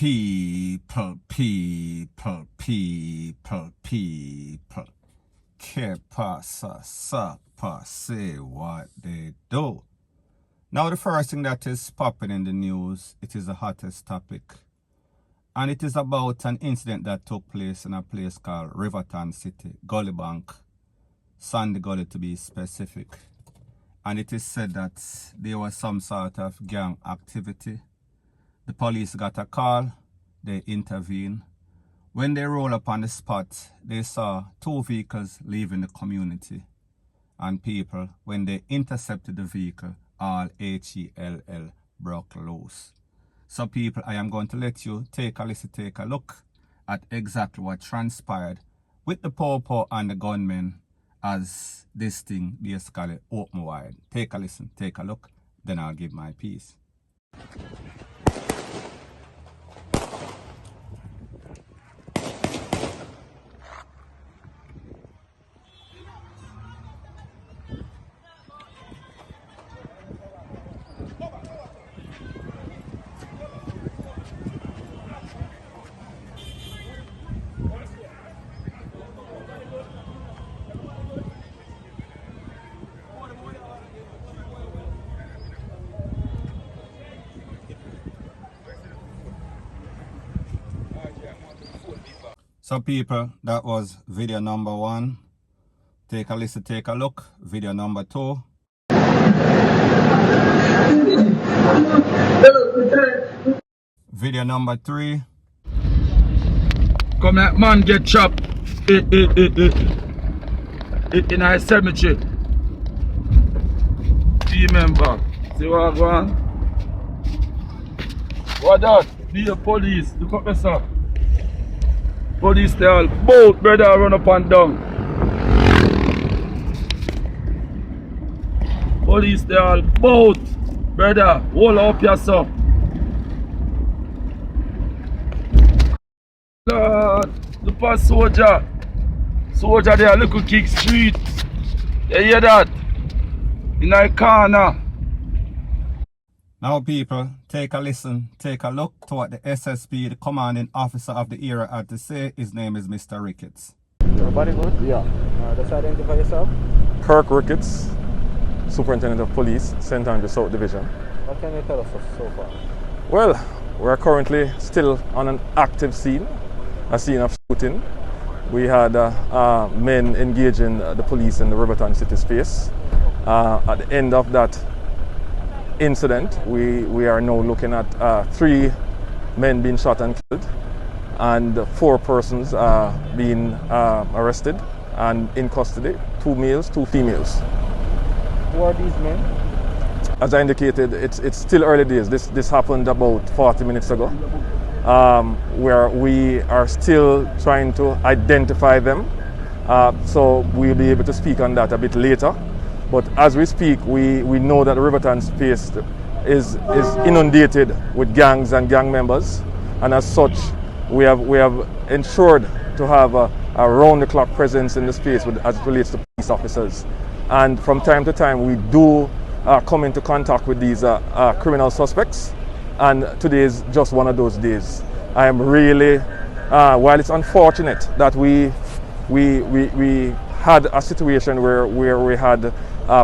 People. Que pasa, sapa, say what they do. Now the first thing that is popping in the news, it is the hottest topic. And it is about an incident that took place in a place called Riverton City, Gully Bank, Sandy Gully to be specific. And it is said that there was some sort of gang activity. The police got a call, they intervened. When they roll up on the spot, they saw two vehicles leaving the community. And people, when they intercepted the vehicle, all H-E-L-L broke loose. So people, I am going to let you take a listen, take a look at exactly what transpired with the Popo and the gunmen as this thing basically open wide. Take a listen, take a look, then I'll give my piece. So people, that was video number 1. Take a listen, take a look. Video number 2. Video number 3. Come that man get chopped. In a cemetery. Remember. See what I want? What that? Be a police. Look up yourself. Police they all both brother run up and down. Police they all both brother hold up yourself. Lord, look at soldier. Soldier there little kick street. You hear that? In a corner. Now people, take a listen, take a look to what the SSP, the commanding officer of the area, had to say. His name is Mr. Ricketts. Everybody good? Yeah. Just identify yourself. Kirk Ricketts, Superintendent of Police, St. Andrew South Division. What can you tell us so far? Well, we're currently still on an active scene, a scene of shooting. We had men engaging the police in the Riverton city space. At the end of that incident, we are now looking at 3 men being shot and killed and 4 persons being arrested and in custody, 2 males, 2 females. Who are these men? As I indicated, it's still early days. This happened about 40 minutes ago, where we are still trying to identify them, so we'll be able to speak on that a bit later. But as we speak, we know that the Riverton space is inundated with gangs and gang members, and as such, we have ensured to have a round-the-clock presence in the space as it relates to police officers. And from time to time, we do come into contact with these criminal suspects, and today is just one of those days. I am really, while it's unfortunate that we had a situation where we had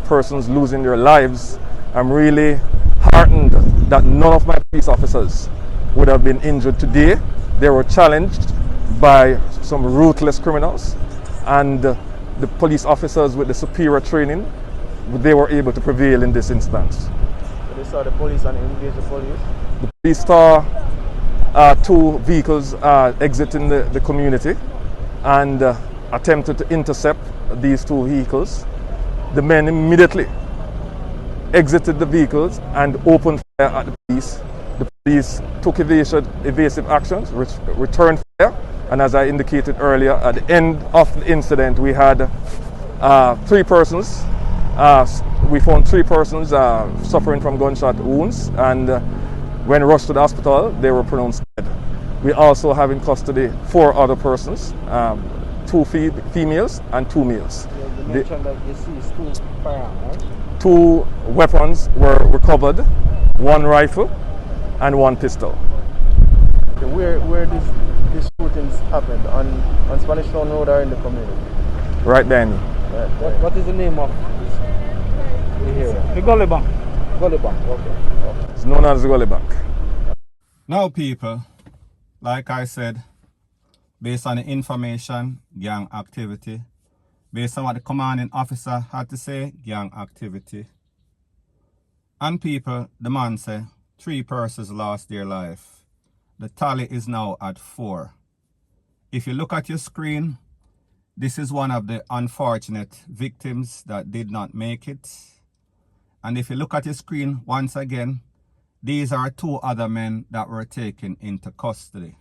persons losing their lives, I'm really heartened that none of my police officers would have been injured today. They were challenged by some ruthless criminals, and the police officers with the superior training, they were able to prevail in this instance. So they saw the police and engaged the police? The police saw 2 vehicles exiting the community and attempted to intercept these 2 vehicles. The men immediately exited the vehicles and opened fire at the police. The police took evasive actions, returned fire, and as I indicated earlier, at the end of the incident, we had 3 persons. We found 3 persons suffering from gunshot wounds, and when rushed to the hospital, they were pronounced dead. We also have in custody 4 other persons, 2 females and 2 males. You mentioned that you seized 2 firearms, right? 2 weapons were recovered, 1 rifle and 1 pistol. Okay, on Spanish Town Road or in the community? Right then. What is the name of the area? The Gully Bank. Gully Bank, okay. It's known as the Gully Bank. Now people, like I said, based on the information, gang activity. Based on what the commanding officer had to say, gang activity. And people, the man said, 3 persons lost their life. The tally is now at 4. If you look at your screen, this is one of the unfortunate victims that did not make it. And if you look at your screen once again, these are 2 other men that were taken into custody.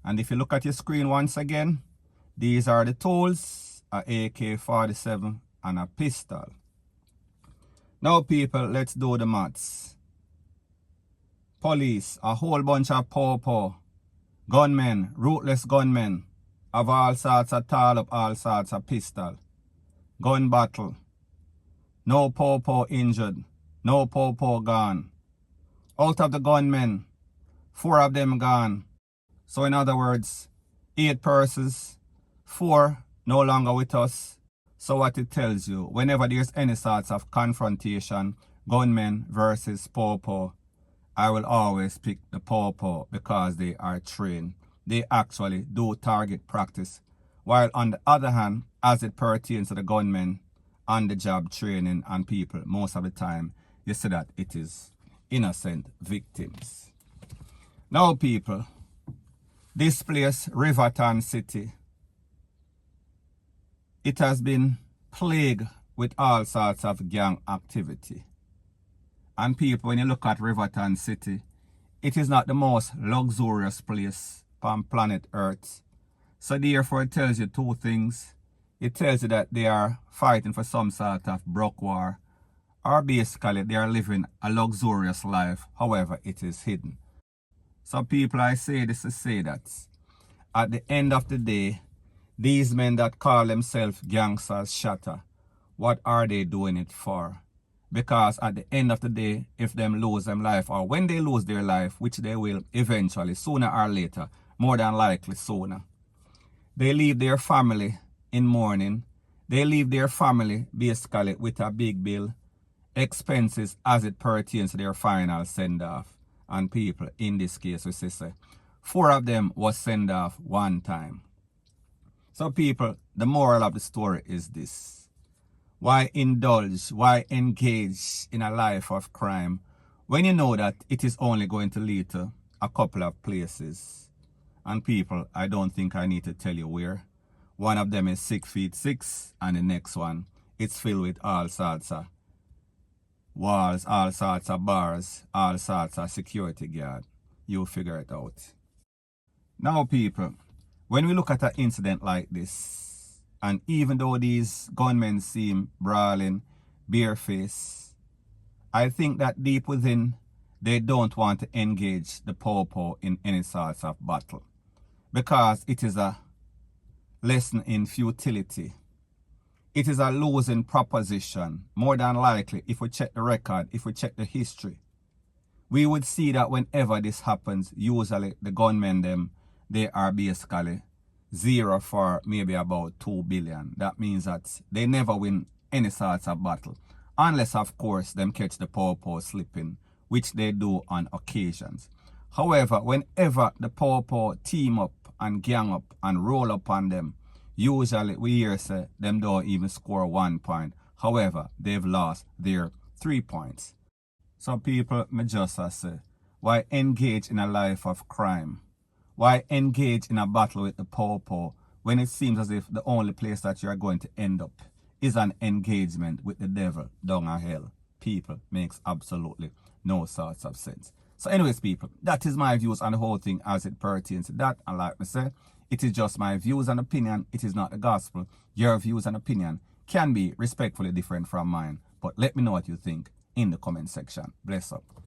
And if you look at your screen once again, these are the tools, a AK-47 and a pistol. Now people, let's do the maths. Police, a whole bunch of paw, gunmen, ruthless gunmen, of all sorts of tall up, all sorts of pistol. Gun battle. No paw injured, no paw gone. Out of the gunmen, 4 of them gone. So in other words, 8 persons, 4 no longer with us. So what it tells you, whenever there's any sorts of confrontation, gunmen versus paw, I will always pick the paw because they are trained. They actually do target practice. While on the other hand, as it pertains to the gunmen, on the job training and people, most of the time, you see that it is innocent victims. Now people, this place, Riverton City, it has been plagued with all sorts of gang activity. And people, when you look at Riverton City, it is not the most luxurious place on planet Earth. So therefore it tells you 2 things. It tells you that they are fighting for some sort of broke war, or basically they are living a luxurious life, however it is hidden. So people, I say this to say that at the end of the day, these men that call themselves gangsters shatter, what are they doing it for? Because at the end of the day, if them lose them life, or when they lose their life, which they will eventually, sooner or later, more than likely sooner, they leave their family in mourning. They leave their family basically with a big bill, expenses as it pertains to their final send-off. And people, in this case, we say 4 of them was sent off one time. So people, the moral of the story is this. Why indulge, why engage in a life of crime when you know that it is only going to lead to a couple of places? And people, I don't think I need to tell you where. One of them is 6'6", and the next one, it's filled with all sorts of walls, all sorts of bars, all sorts of security guard. You figure it out. Now people, when we look at an incident like this, and even though these gunmen seem brawling, barefaced, I think that deep within, they don't want to engage the paw in any sorts of battle. Because it is a lesson in futility. It is a losing proposition. More than likely, if we check the record, if we check the history, we would see that whenever this happens, usually the gunmen they are basically 0 for maybe about 2 billion. That means that they never win any sorts of battle. Unless, of course, them catch the paw slipping, which they do on occasions. However, whenever the paw team up and gang up and roll up on them, usually we hear say them don't even score 1 point. However, they've lost their 3 points. So people, me just say, why engage in a life of crime? Why engage in a battle with the paw when it seems as if the only place that you are going to end up is an engagement with the devil down a hell? People, makes absolutely no sorts of sense. So anyways people, that is my views on the whole thing as it pertains to that. And like I said, it is just my views and opinion. It is not the gospel. Your views and opinion can be respectfully different from mine. But let me know what you think in the comment section. Bless up.